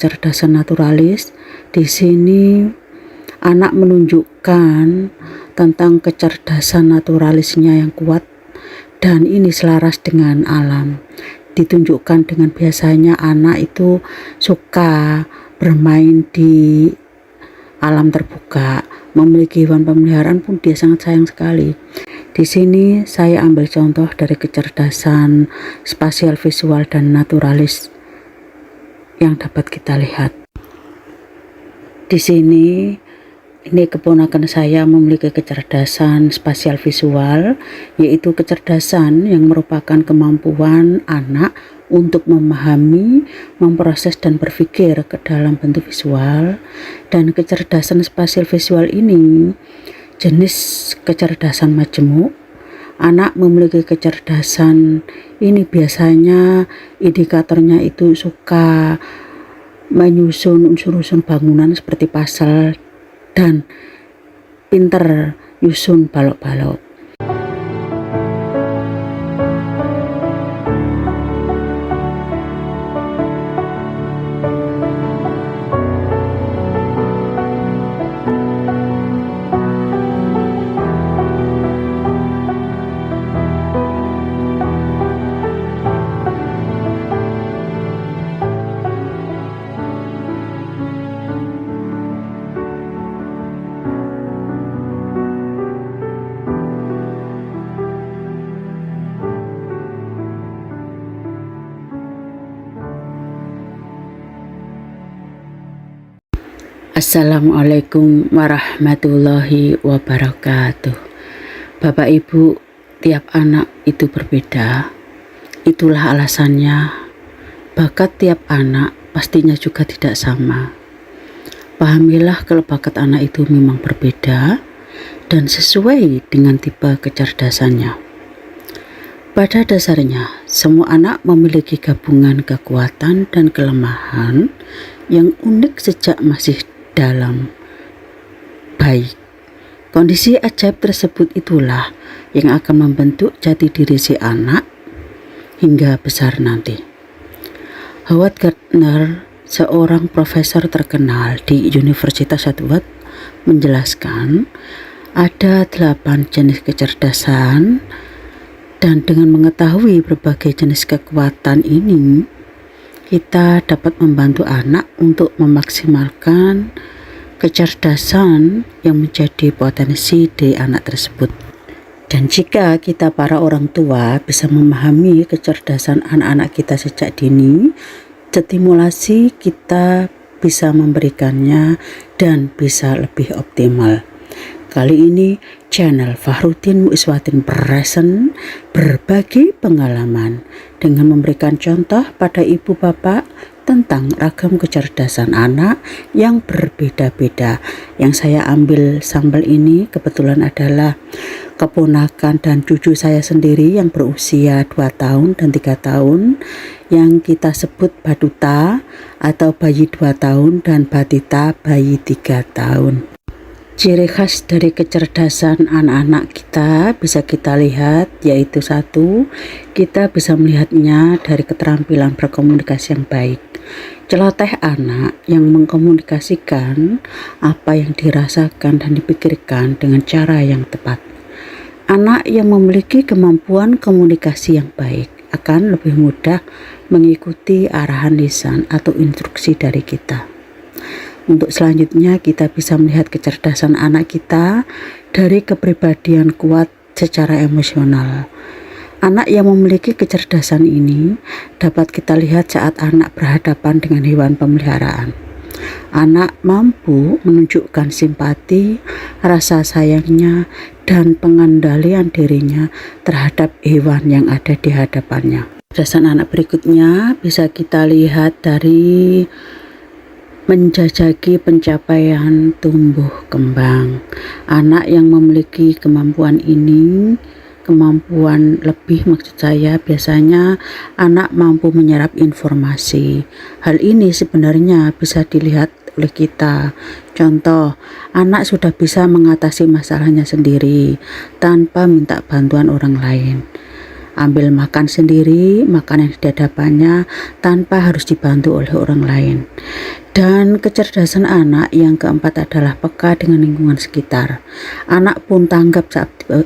kecerdasan naturalis. Di sini anak menunjukkan tentang kecerdasan naturalisnya yang kuat dan ini selaras dengan alam. Ditunjukkan dengan biasanya anak itu suka bermain di alam terbuka, memiliki hewan peliharaan pun dia sangat sayang sekali. Di sini saya ambil contoh dari kecerdasan spasial visual dan naturalis yang dapat kita lihat. Di sini ini keponakan saya memiliki kecerdasan spasial visual, yaitu kecerdasan yang merupakan kemampuan anak untuk memahami, memproses dan berpikir ke dalam bentuk visual. Dan kecerdasan spasial visual ini jenis kecerdasan majemuk. Anak memiliki kecerdasan ini biasanya indikatornya itu suka menyusun unsur-unsur bangunan seperti puzzle dan pinter nyusun balok-balok. Assalamualaikum warahmatullahi wabarakatuh. Bapak Ibu, tiap anak itu berbeda. Itulah alasannya bakat tiap anak pastinya juga tidak sama. Pahamilah kalau bakat anak itu memang berbeda dan sesuai dengan tipe kecerdasannya. Pada dasarnya, semua anak memiliki gabungan kekuatan dan kelemahan yang unik sejak masih dalam bayi. Kondisi ajaib tersebut itulah yang akan membentuk jati diri si anak hingga besar nanti. Howard Gardner, seorang profesor terkenal di Universitas Harvard, menjelaskan ada 8 jenis kecerdasan dan dengan mengetahui berbagai jenis kekuatan ini kita dapat membantu anak untuk memaksimalkan kecerdasan yang menjadi potensi di anak tersebut. Dan jika kita para orang tua bisa memahami kecerdasan anak-anak kita sejak dini, stimulasi kita bisa memberikannya dan bisa lebih optimal. Kali ini channel Fahrudin Muiswatin Present berbagi pengalaman dengan memberikan contoh pada ibu bapak tentang ragam kecerdasan anak yang berbeda-beda. Yang saya ambil sampel ini kebetulan adalah keponakan dan cucu saya sendiri yang berusia 2 tahun dan 3 tahun yang kita sebut Baduta atau bayi 2 tahun dan Batita bayi 3 tahun. Ciri khas dari kecerdasan anak-anak kita bisa kita lihat, yaitu 1, kita bisa melihatnya dari keterampilan berkomunikasi yang baik. Celoteh anak yang mengkomunikasikan apa yang dirasakan dan dipikirkan dengan cara yang tepat. Anak yang memiliki kemampuan komunikasi yang baik akan lebih mudah mengikuti arahan lisan atau instruksi dari kita. Untuk selanjutnya kita bisa melihat kecerdasan anak kita dari kepribadian kuat secara emosional. Anak yang memiliki kecerdasan ini dapat kita lihat saat anak berhadapan dengan hewan pemeliharaan. Anak mampu menunjukkan simpati, rasa sayangnya, dan pengendalian dirinya terhadap hewan yang ada di hadapannya. Kecerdasan anak berikutnya bisa kita lihat dari menjajaki pencapaian tumbuh kembang. Anak yang memiliki kemampuan ini, kemampuan lebih maksud saya, biasanya anak mampu menyerap informasi. Hal ini sebenarnya bisa dilihat oleh kita. Contoh, anak sudah bisa mengatasi masalahnya sendiri tanpa minta bantuan orang lain. ambil makan sendiri, makan yang di hadapannya tanpa harus dibantu oleh orang lain. Dan kecerdasan anak yang keempat adalah peka dengan lingkungan sekitar. Anak pun tanggap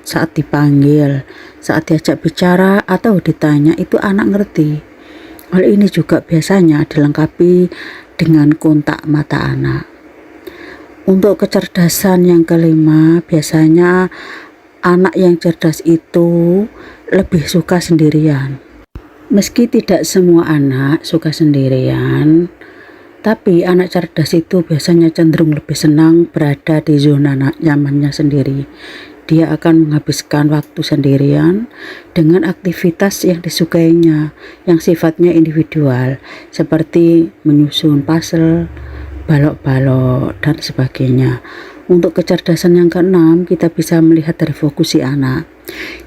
saat dipanggil, saat diajak bicara atau ditanya, itu anak ngerti. Hal ini juga biasanya dilengkapi dengan kontak mata anak. Untuk kecerdasan yang kelima, biasanya anak yang cerdas itu lebih suka sendirian. Meski tidak semua anak suka sendirian, tapi anak cerdas itu biasanya cenderung lebih senang berada di zona nyamannya sendiri. Dia akan menghabiskan waktu sendirian dengan aktivitas yang disukainya, yang sifatnya individual, seperti menyusun puzzle, balok-balok, dan sebagainya. Untuk kecerdasan yang keenam, kita bisa melihat dari fokus si anak.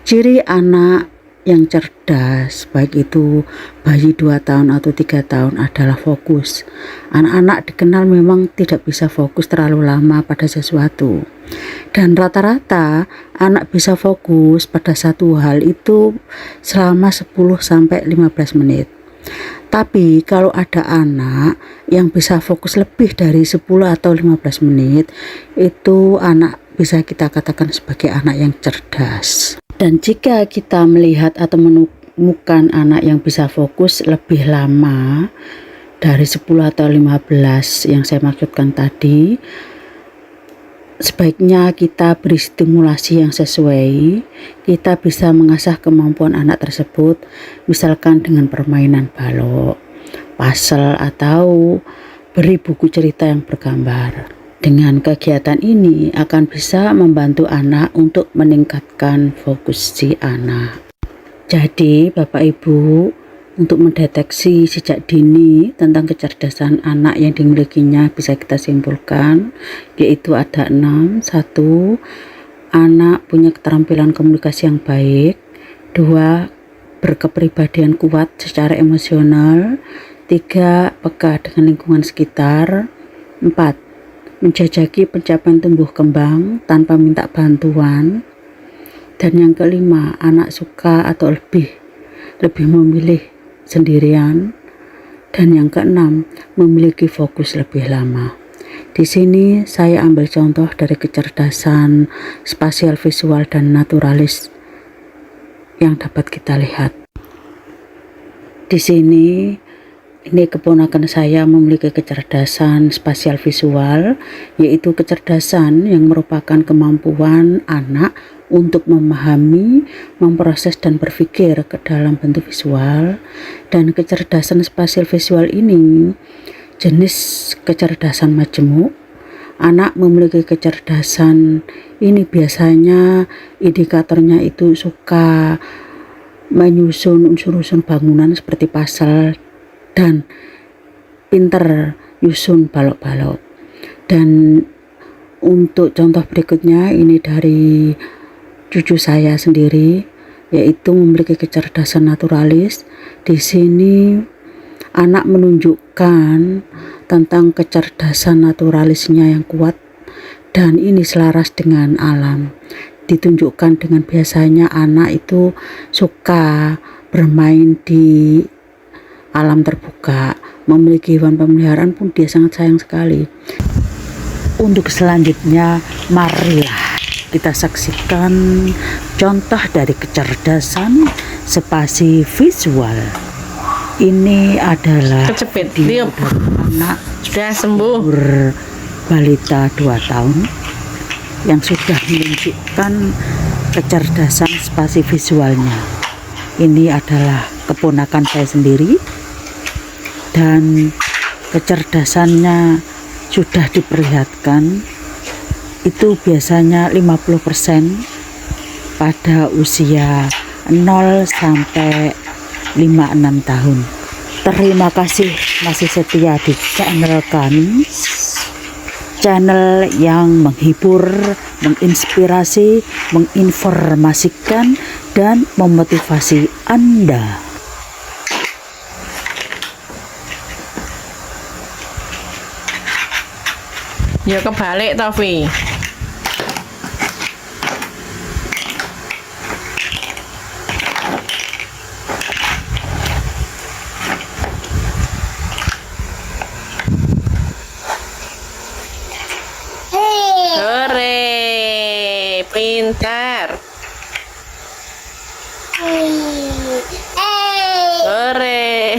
Ciri anak yang cerdas, baik itu bayi 2 tahun atau 3 tahun, adalah fokus. Anak-anak dikenal memang tidak bisa fokus terlalu lama pada sesuatu. Dan rata-rata anak bisa fokus pada satu hal itu selama 10-15 menit. Tapi kalau ada anak yang bisa fokus lebih dari 10 atau 15 menit, itu anak bisa kita katakan sebagai anak yang cerdas. Dan jika kita melihat atau menemukan anak yang bisa fokus lebih lama dari 10 atau 15 yang saya maksudkan tadi, sebaiknya kita beri stimulasi yang sesuai. Kita bisa mengasah kemampuan anak tersebut, misalkan dengan permainan balok, puzzle, atau beri buku cerita yang bergambar. Dengan kegiatan ini akan bisa membantu anak untuk meningkatkan fokus si anak. Jadi Bapak Ibu, untuk mendeteksi sejak dini tentang kecerdasan anak yang dimilikinya bisa kita simpulkan, yaitu ada 6. 1. Anak punya keterampilan komunikasi yang baik. 2. Berkepribadian kuat secara emosional. 3. Peka dengan lingkungan sekitar. 4. Menjajaki pencapaian tumbuh kembang tanpa minta bantuan. Dan yang kelima, anak suka atau lebih memilih sendirian. Dan yang keenam, memiliki fokus lebih lama. Di sini saya ambil contoh dari kecerdasan spasial, visual, dan naturalis yang dapat kita lihat. Di sini ini keponakan saya memiliki kecerdasan spasial visual, yaitu kecerdasan yang merupakan kemampuan anak untuk memahami, memproses, dan berpikir ke dalam bentuk visual. Dan kecerdasan spasial visual ini jenis kecerdasan majemuk. Anak memiliki kecerdasan ini biasanya indikatornya itu suka menyusun unsur-unsur bangunan seperti puzzle, dan pinter nyusun balok-balok. Dan untuk contoh berikutnya ini dari cucu saya sendiri, yaitu memiliki kecerdasan naturalis. Di sini anak menunjukkan tentang kecerdasan naturalisnya yang kuat, dan ini selaras dengan alam. Ditunjukkan dengan biasanya anak itu suka bermain di alam terbuka, memiliki hewan pemeliharaan pun dia sangat sayang sekali. Untuk selanjutnya, marilah kita saksikan contoh dari kecerdasan spasi visual. Ini adalah video anak sudah sembuh balita 2 tahun yang sudah menunjukkan kecerdasan spasi visualnya. Ini adalah keponakan saya sendiri, dan kecerdasannya sudah diperlihatkan. Itu biasanya 50% pada usia 0 sampai 5-6 tahun. Terima kasih masih setia di channel kami, channel yang menghibur, menginspirasi, menginformasikan, dan memotivasi Anda. Ya kebalik Tofi. pintar. Hore.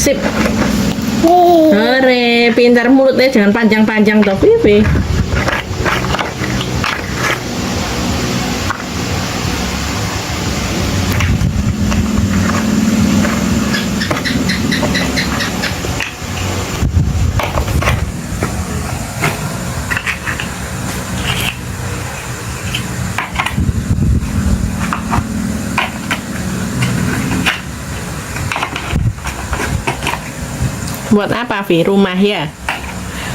Sip. Hore, pintar mulutnya jangan panjang-panjang toh, Vivi. Buat apa, Vi? Rumah ya?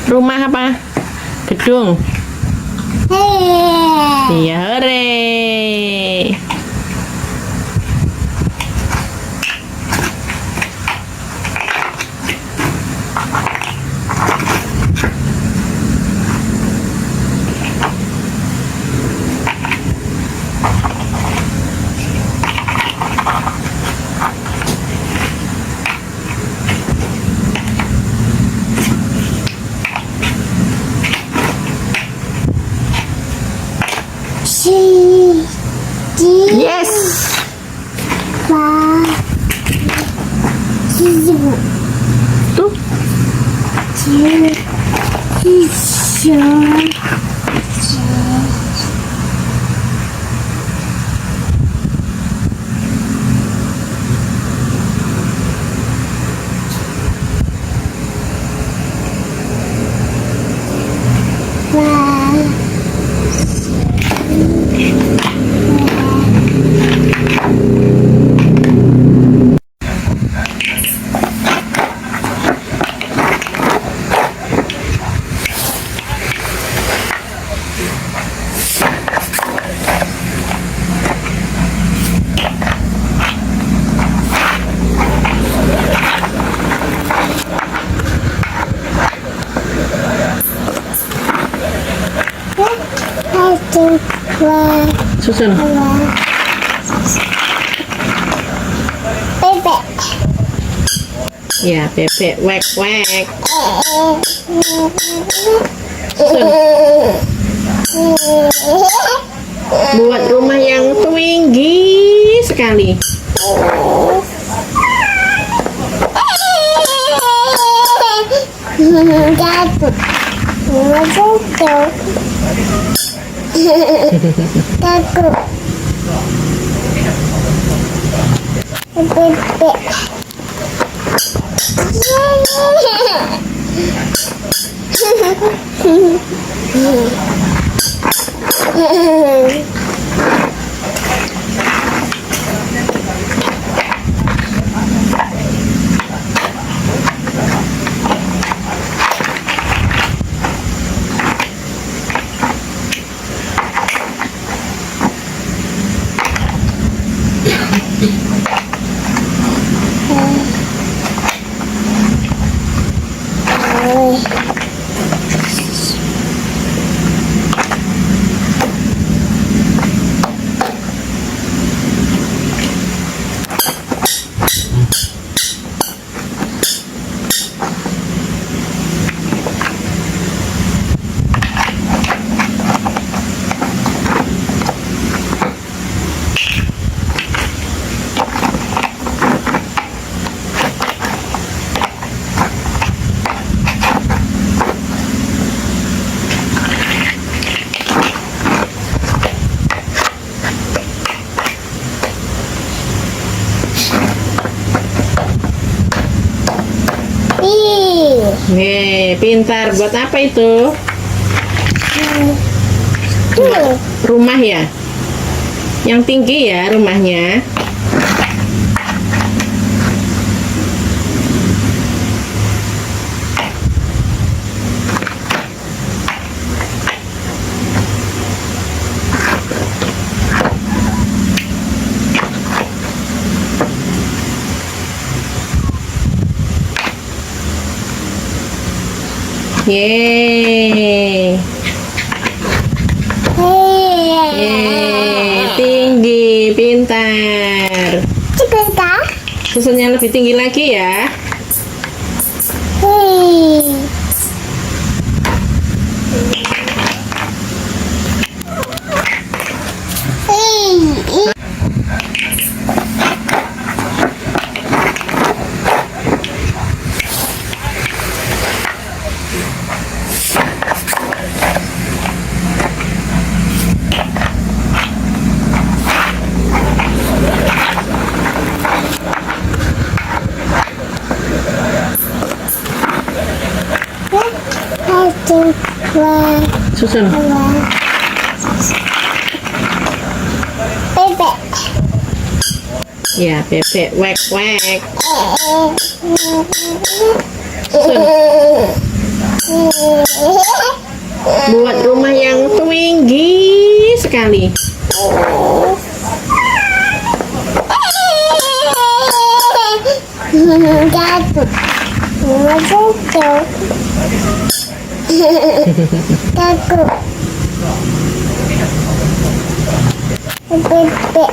Rumah apa? Gedung? Iya, hore. Yes. Tuh. Susun. Bebek. Ya, bebek wek wek. Susun. Buat rumah yang tinggi sekali. Jatuh. Takut. Bebek. Pintar. Buat apa itu? Rumah ya? Yang tinggi ya rumahnya? Yeay. Yeay, tinggi, pintar. Susunnya lebih tinggi lagi ya. Susun. Bebek. Ya, bebek. Wek, wek. Buat rumah yang tinggi sekali. Jatuh. Jatuh. Bebek.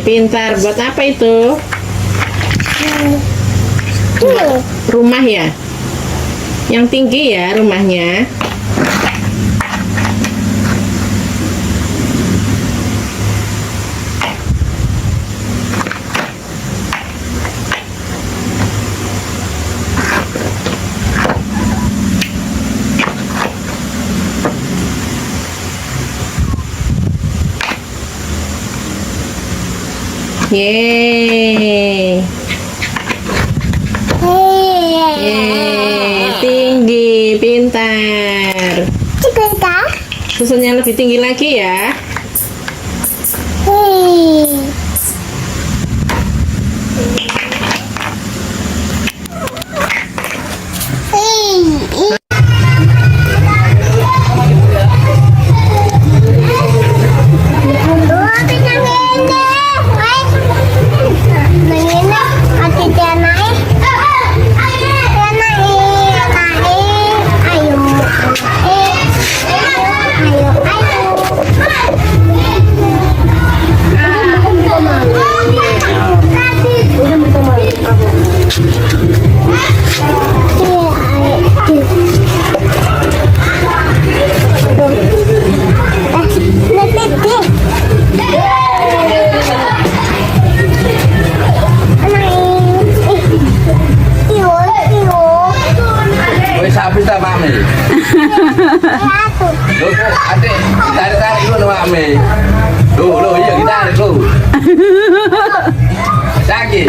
Pintar. Buat apa itu? Buat rumah ya? Yang tinggi ya rumahnya? Yeay. Yeay, tinggi, pintar. Susunnya lebih tinggi lagi ya. Sapi tak mami. Loh, adik, tarik-tarik dulu mami. Loh, iya kita tarik dulu. Sakit.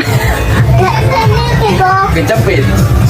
kecepit.